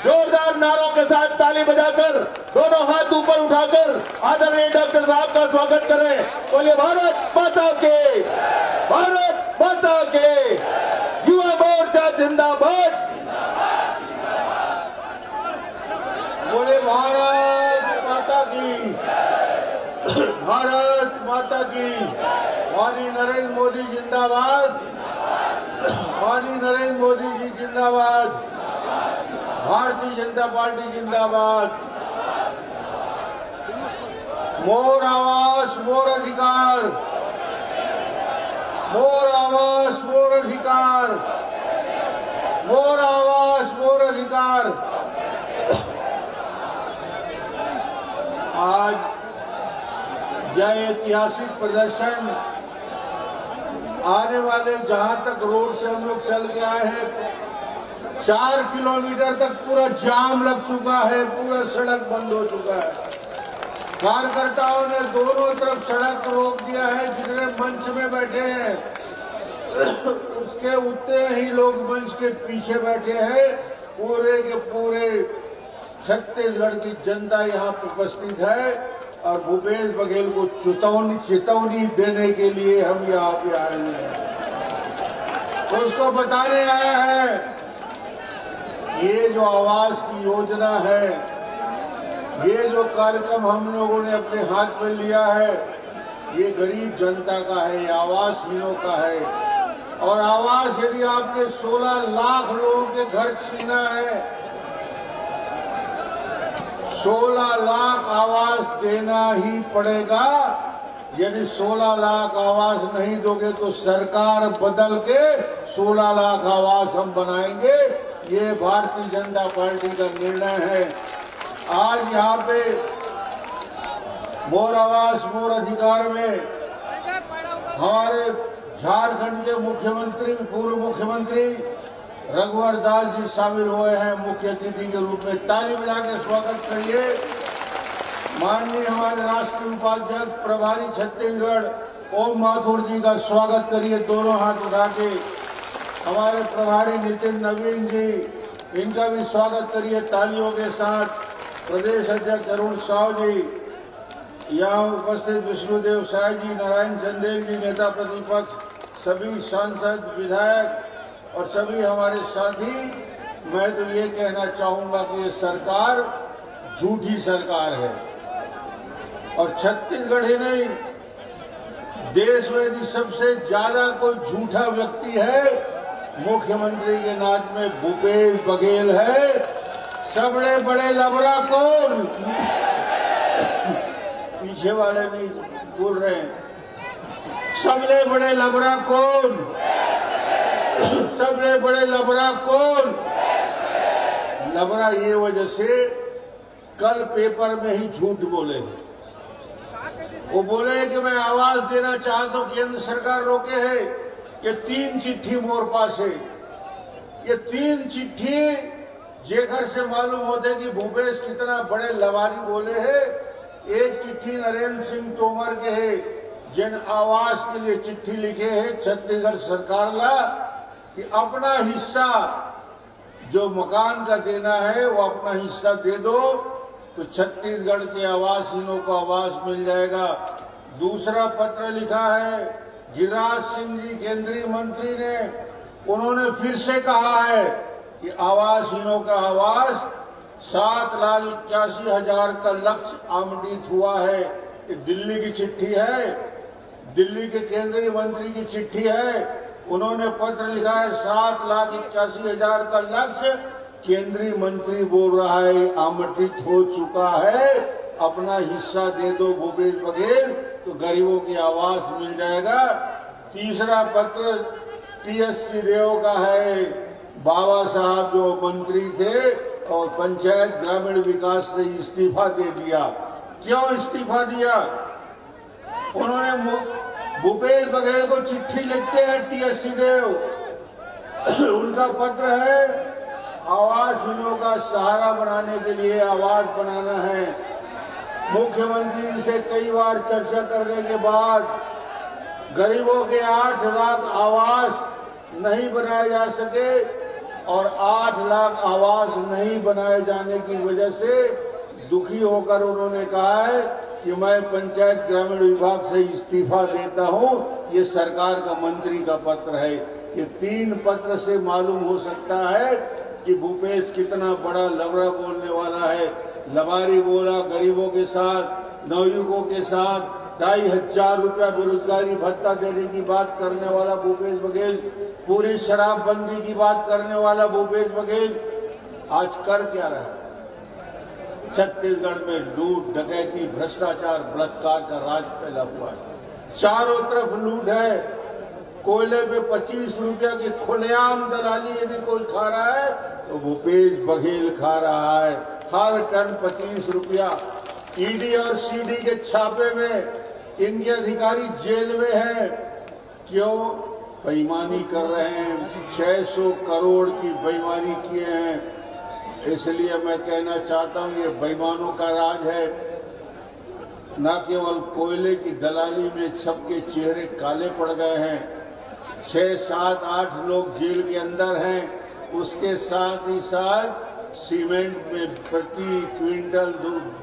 जोरदार नारों के साथ ताली बजाकर दोनों हाथ ऊपर उठाकर आदरणीय डॉक्टर साहब का स्वागत करें। बोलिए भारत माता के, भारत माता के, युवा मोर्चा जिंदाबाद। बोले भारत माता की, भारत माता की। माननीय नरेंद्र मोदी जिंदाबाद, माननीय नरेंद्र मोदी जी जिंदाबाद, भारतीय जनता पार्टी जिंदाबाद। मोर आवाज मोर अधिकार, मोर आवाज मोर अधिकार, मोर आवाज मोर अधिकार। आज यह ऐतिहासिक प्रदर्शन आने वाले जहां तक रोड से हम लोग चल के आए हैं 4 किलोमीटर तक पूरा जाम लग चुका है, पूरा सड़क बंद हो चुका है। कार्यकर्ताओं ने दोनों तरफ सड़क रोक दिया है। जितने मंच में बैठे हैं उसके उतने ही लोग मंच के पीछे बैठे हैं। पूरे के पूरे छत्तीसगढ़ की जनता यहाँ उपस्थित है और भूपेश बघेल को चेतावनी देने के लिए हम यहाँ पे आए हुए हैं। उसको बताने आया है ये जो आवास की योजना है, ये जो कार्यक्रम हम लोगों ने अपने हाथ में लिया है, ये गरीब जनता का है, ये आवासहीनों का है। और आवास यदि आपने 16 लाख लोगों के घर छीना है, 16 लाख आवास देना ही पड़ेगा। यदि 16 लाख आवास नहीं दोगे तो सरकार बदल के 16 लाख आवास हम बनाएंगे। ये भारतीय जनता पार्टी का निर्णय है। आज यहाँ पे मोर आवास मोर अधिकार में हमारे झारखंड के मुख्यमंत्री, पूर्व मुख्यमंत्री रघुवर दास जी शामिल हुए हैं मुख्य अतिथि के रूप में। ताली बजा के स्वागत करिए। माननीय हमारे राष्ट्रीय उपाध्यक्ष प्रभारी छत्तीसगढ़ ओम माथुर जी का स्वागत करिए दोनों हाथ उठा के। हमारे प्रभारी नितिन नवीन जी, इनका भी स्वागत करिए तालियों के साथ। प्रदेश अध्यक्ष अरुण साव जी, यहाँ उपस्थित विष्णुदेव साय जी, नारायण चंदेल जी, नेता प्रतिपक्ष, सभी सांसद, विधायक और सभी हमारे साथी। मैं तो ये कहना चाहूंगा कि ये सरकार झूठी सरकार है और छत्तीसगढ़ ही नहीं, देश में यदि सबसे ज्यादा कोई झूठा व्यक्ति है, मुख्यमंत्री के नाच में भूपेश बघेल है। सबसे बड़े लबरा कौन? पीछे वाले नहीं बोल रहे हैं। सबसे बड़े लबरा कौन? सबसे बड़े लबरा कौन? लबरा ये वजह से कल पेपर में ही झूठ बोले। वो बोले कि मैं आवाज देना चाहता हूं, केंद्र सरकार रोके है। ये 3 चिट्ठी मोर पास है। ये 3 चिट्ठी जेकर से मालूम होते कि भूपेश कितना बड़े लवारी बोले हैं। एक चिट्ठी नरेंद्र सिंह तोमर के है, जिन आवास के लिए चिट्ठी लिखे है छत्तीसगढ़ सरकार ला कि अपना हिस्सा जो मकान का देना है वो अपना हिस्सा दे दो तो छत्तीसगढ़ के आवासहीनों को आवास मिल जाएगा। दूसरा पत्र लिखा है गिरिराज सिंह जी केंद्रीय मंत्री ने, उन्होंने फिर से कहा है कि आवासहीनों का आवास 7,81,000 का लक्ष्य आवंटित हुआ है। ये दिल्ली की चिट्ठी है, दिल्ली के केंद्रीय मंत्री की चिट्ठी है। उन्होंने पत्र लिखा है 7,81,000 का लक्ष्य केंद्रीय मंत्री बोल रहा है आवंटित हो चुका है, अपना हिस्सा दे दो भूपेश बघेल तो गरीबों की आवास मिल जाएगा। तीसरा पत्र टीएस सिंहदेव का है, बाबा साहब जो मंत्री थे और पंचायत ग्रामीण विकास से इस्तीफा दे दिया। क्यों इस्तीफा दिया? उन्होंने भूपेश बघेल को चिट्ठी लिखते हैं टीएस सिंहदेव, उनका पत्र है आवासहीनों का सहारा बनाने के लिए आवास बनाना है। मुख्यमंत्री से कई बार चर्चा करने के बाद गरीबों के 8 लाख आवास नहीं बनाए जा सके। और 8 लाख आवास नहीं बनाए जाने की वजह से दुखी होकर उन्होंने कहा है कि मैं पंचायत ग्रामीण विभाग से इस्तीफा देता हूं। ये सरकार का मंत्री का पत्र है। ये 3 पत्र से मालूम हो सकता है कि भूपेश कितना बड़ा लबड़ा बोलने वाला है। लबारी बोला गरीबों के साथ, नवयुवकों के साथ 2,500 रुपया बेरोजगारी भत्ता देने की बात करने वाला भूपेश बघेल, पूरी शराबबंदी की बात करने वाला भूपेश बघेल आज कर क्या रहा है? छत्तीसगढ़ में लूट, डकैती, भ्रष्टाचार, बलात्कार का राज फैला हुआ है। चारों तरफ लूट है। कोयले पे 25 रुपया की खुलेआम दलाली यदि कोई खा रहा है तो भूपेश बघेल खा रहा है। हर टन 25 रुपया। ईडी और सीडी के छापे में इनके अधिकारी जेल में हैं। क्यों? बेईमानी कर रहे हैं। 600 करोड़ की बेईमानी किए हैं। इसलिए मैं कहना चाहता हूं ये बेईमानों का राज है। न केवल कोयले की दलाली में सबके चेहरे काले पड़ गए हैं, 6, 7, 8 लोग जेल के अंदर हैं। उसके साथ ही साथ सीमेंट में प्रति क्विंटल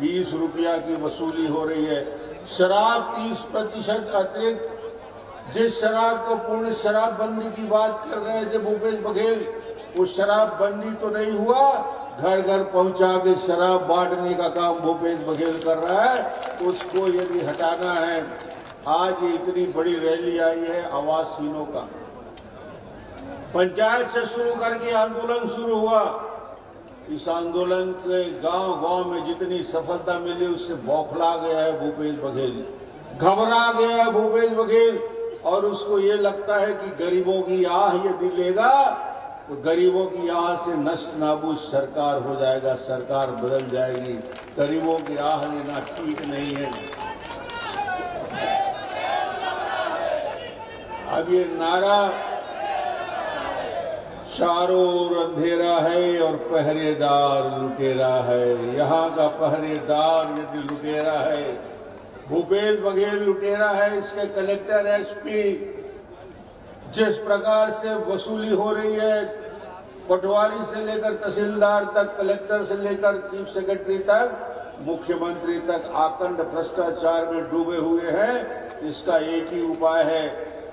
20 रुपया की वसूली हो रही है। शराब 30% अतिरिक्त। जिस शराब को पूर्ण शराबबंदी की बात कर रहे थे भूपेश बघेल, वो शराबबंदी तो नहीं हुआ। घर घर पहुंचा के शराब बांटने का काम भूपेश बघेल कर रहा है। उसको यदि हटाना है, आज इतनी बड़ी रैली आई है आवासहीनों का। पंचायत से शुरू करके आंदोलन शुरू हुआ। इस आंदोलन के गांव-गांव में जितनी सफलता मिली उससे बौखला गया है भूपेश बघेल, घबरा गया है भूपेश बघेल। और उसको ये लगता है कि गरीबों की आह यदि लेगा तो गरीबों की आह से नष्ट नाबूद सरकार हो जाएगा, सरकार बदल जाएगी। गरीबों की आह लेना ठीक नहीं है। अब ये नारा चारों ओर अंधेरा है और पहरेदार लुटेरा है। यहाँ का पहरेदार यदि लुटेरा है, भूपेश बघेल लुटेरा है। इसके कलेक्टर, एसपी जिस प्रकार से वसूली हो रही है, पटवारी से लेकर तहसीलदार तक, कलेक्टर से लेकर चीफ सेक्रेटरी तक, मुख्यमंत्री तक आकंठ भ्रष्टाचार में डूबे हुए हैं। इसका एक ही उपाय है,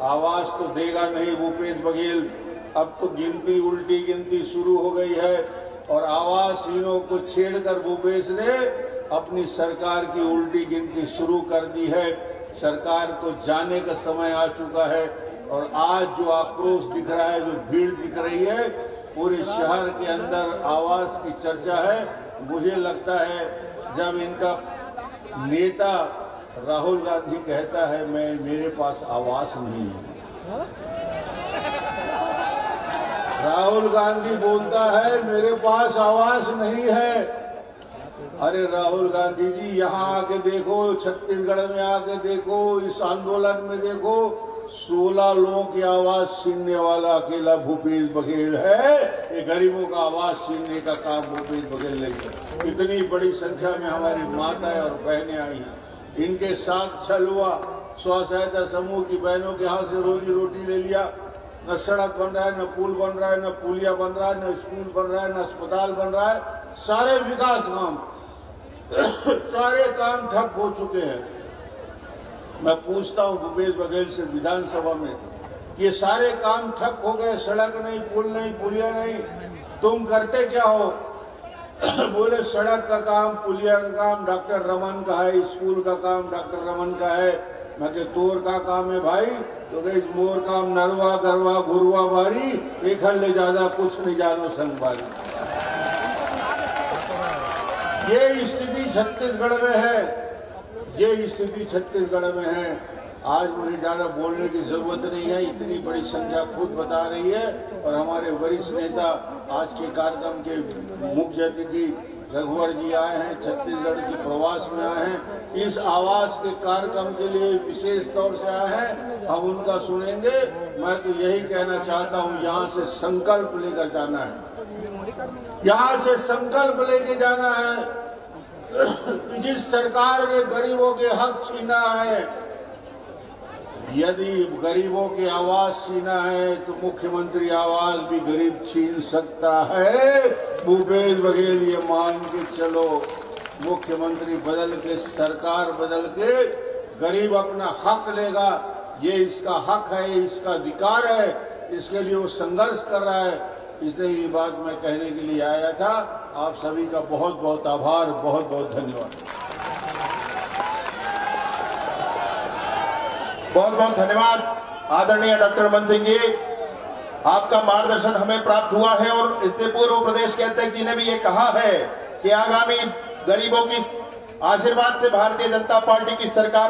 आवाज तो देगा नहीं भूपेश बघेल। अब तो गिनती, उल्टी गिनती शुरू हो गई है और आवासहीनों को छेड़कर भूपेश ने अपनी सरकार की उल्टी गिनती शुरू कर दी है। सरकार को जाने का समय आ चुका है और आज जो आक्रोश दिख रहा है, जो भीड़ दिख रही है, पूरे शहर के अंदर आवास की चर्चा है। मुझे लगता है जब इनका नेता राहुल गांधी कहता है मेरे पास आवास नहीं है, राहुल गांधी बोलता है मेरे पास आवास नहीं है। अरे राहुल गांधी जी, यहाँ आके देखो, छत्तीसगढ़ में आके देखो, इस आंदोलन में देखो, 16 लोगों की आवाज छीनने वाला अकेला भूपेश बघेल है। ये गरीबों का आवाज छीनने का काम भूपेश बघेल नहीं है। इतनी बड़ी संख्या में हमारी माताएं और बहनें आई हैं, इनके साथ छल हुआ। स्व सहायता समूह की बहनों के हाथ से रोजी रोटी ले लिया। न सड़क बन रहा है, न पुल बन रहा है, न पुलिया बन रहा है, न स्कूल बन रहा है, न अस्पताल बन रहा है। सारे विकास काम सारे काम ठप हो चुके हैं। मैं पूछता हूं भूपेश बघेल से विधानसभा में, ये सारे काम ठप हो गए, सड़क नहीं, पुल नहीं, पुलिया नहीं, तुम करते क्या हो? बोले सड़क का काम, पुलिया का काम डॉक्टर रमन का है, स्कूल का काम डॉक्टर रमन का है। मैं कह तोर का काम है भाई, तो कहीं मोर काम नरवा गरवा घुरवा बारी, एक ले ज्यादा कुछ नहीं जानो संगबारी। ये स्थिति छत्तीसगढ़ में है, ये स्थिति छत्तीसगढ़ में है। आज मुझे ज्यादा बोलने की जरूरत नहीं है, इतनी बड़ी संख्या खुद बता रही है। और हमारे वरिष्ठ नेता आज के कार्यक्रम के मुख्य अतिथि रघुवर जी आए हैं, छत्तीसगढ़ के प्रवास में आए हैं, इस आवास के कार्यक्रम के लिए विशेष तौर से आए हैं। हम उनका सुनेंगे। मैं तो यही कहना चाहता हूं, यहाँ से संकल्प लेकर जाना है, यहाँ से संकल्प लेके जाना है कि जिस सरकार ने गरीबों के हक छीना है, यदि गरीबों की आवाज छीना है तो मुख्यमंत्री आवाज भी गरीब छीन सकता है। भूपेश बघेल ये मान के चलो, मुख्यमंत्री बदल के, सरकार बदल के गरीब अपना हक लेगा। ये इसका हक है, ये इसका अधिकार है, इसके लिए वो संघर्ष कर रहा है। इसलिए ये बात मैं कहने के लिए आया था। आप सभी का बहुत बहुत आभार, बहुत बहुत धन्यवाद। बहुत बहुत धन्यवाद आदरणीय डॉक्टर मन सिंह जी, आपका मार्गदर्शन हमें प्राप्त हुआ है। और इससे पूर्व प्रदेश के अध्यक्ष जी ने भी ये कहा है कि आगामी गरीबों की आशीर्वाद से भारतीय जनता पार्टी की सरकार